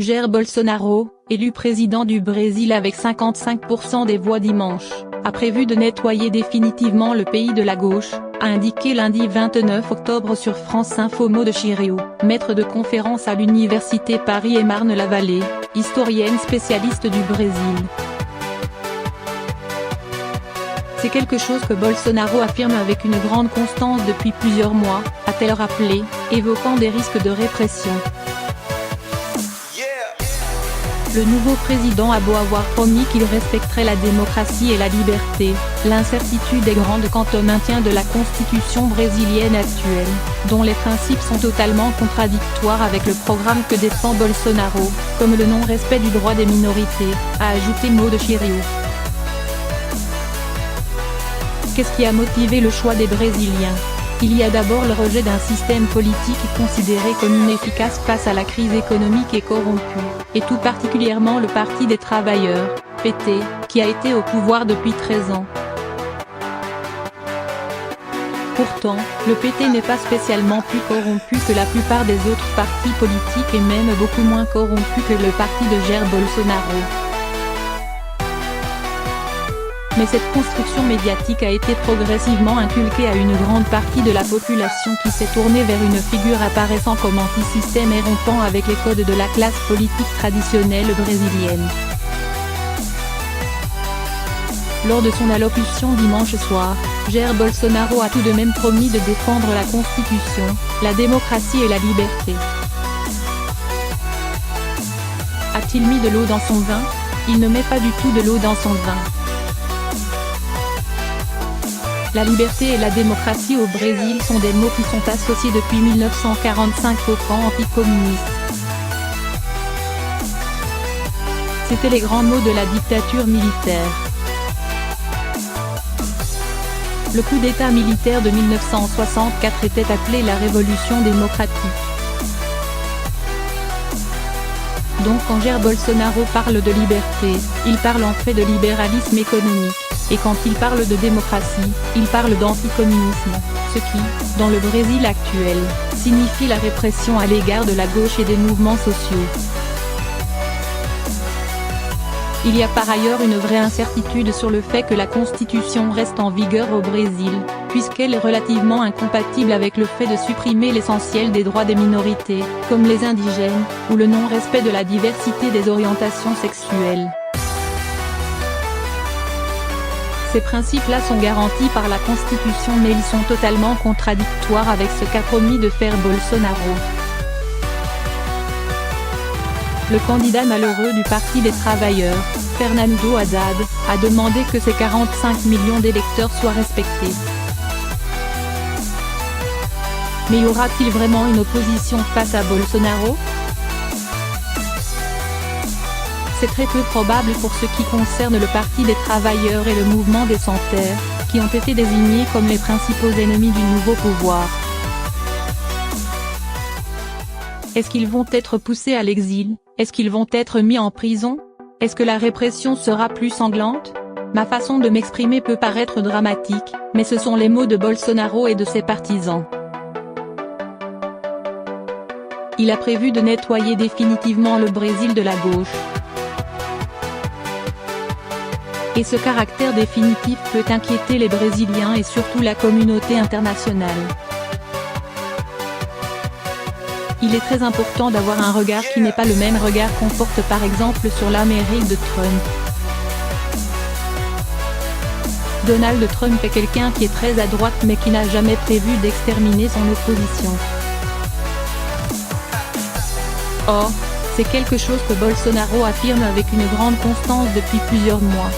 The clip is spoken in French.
Jair Bolsonaro, élu président du Brésil avec 55% des voix dimanche, a prévu de nettoyer définitivement le pays de la gauche, a indiqué lundi 29 octobre sur France Info Maud Chiriou, maître de conférence à l'université Paris et Marne-la-Vallée, historienne spécialiste du Brésil. C'est quelque chose que Bolsonaro affirme avec une grande constance depuis plusieurs mois, a-t-elle rappelé, évoquant des risques de répression. Le nouveau président a beau avoir promis qu'il respecterait la démocratie et la liberté, l'incertitude est grande quant au maintien de la constitution brésilienne actuelle, dont les principes sont totalement contradictoires avec le programme que défend Bolsonaro, comme le non-respect du droit des minorités, a ajouté Maud Chiriou. Qu'est-ce qui a motivé le choix des Brésiliens ? Il y a d'abord le rejet d'un système politique considéré comme inefficace face à la crise économique et corrompu, et tout particulièrement le Parti des travailleurs, PT, qui a été au pouvoir depuis 13 ans. Pourtant, le PT n'est pas spécialement plus corrompu que la plupart des autres partis politiques et même beaucoup moins corrompu que le parti de Jair Bolsonaro. Mais cette construction médiatique a été progressivement inculquée à une grande partie de la population qui s'est tournée vers une figure apparaissant comme anti-système et rompant avec les codes de la classe politique traditionnelle brésilienne. Lors de son allocution dimanche soir, Jair Bolsonaro a tout de même promis de défendre la Constitution, la démocratie et la liberté. A-t-il mis de l'eau dans son vin? Il ne met pas du tout de l'eau dans son vin. La liberté et la démocratie au Brésil sont des mots qui sont associés depuis 1945 au camp anticommuniste. C'étaient les grands mots de la dictature militaire. Le coup d'État militaire de 1964 était appelé la Révolution démocratique. Donc quand Jair Bolsonaro parle de liberté, il parle en fait de libéralisme économique. Et quand il parle de démocratie, il parle d'anticommunisme, ce qui, dans le Brésil actuel, signifie la répression à l'égard de la gauche et des mouvements sociaux. Il y a par ailleurs une vraie incertitude sur le fait que la Constitution reste en vigueur au Brésil, puisqu'elle est relativement incompatible avec le fait de supprimer l'essentiel des droits des minorités, comme les indigènes, ou le non-respect de la diversité des orientations sexuelles. Ces principes-là sont garantis par la Constitution mais ils sont totalement contradictoires avec ce qu'a promis de faire Bolsonaro. Le candidat malheureux du Parti des travailleurs, Fernando Haddad, a demandé que ses 45 millions d'électeurs soient respectés. Mais y aura-t-il vraiment une opposition face à Bolsonaro ? C'est très peu probable pour ce qui concerne le Parti des travailleurs et le mouvement des Sans-Terre, qui ont été désignés comme les principaux ennemis du nouveau pouvoir. Est-ce qu'ils vont être poussés à l'exil? Est-ce qu'ils vont être mis en prison? Est-ce que la répression sera plus sanglante? Ma façon de m'exprimer peut paraître dramatique, mais ce sont les mots de Bolsonaro et de ses partisans. Il a prévu de nettoyer définitivement le Brésil de la gauche. Et ce caractère définitif peut inquiéter les Brésiliens et surtout la communauté internationale. Il est très important d'avoir un regard qui n'est pas le même regard qu'on porte par exemple sur l'Amérique de Trump. Donald Trump est quelqu'un qui est très à droite mais qui n'a jamais prévu d'exterminer son opposition. Or, c'est quelque chose que Bolsonaro affirme avec une grande constance depuis plusieurs mois.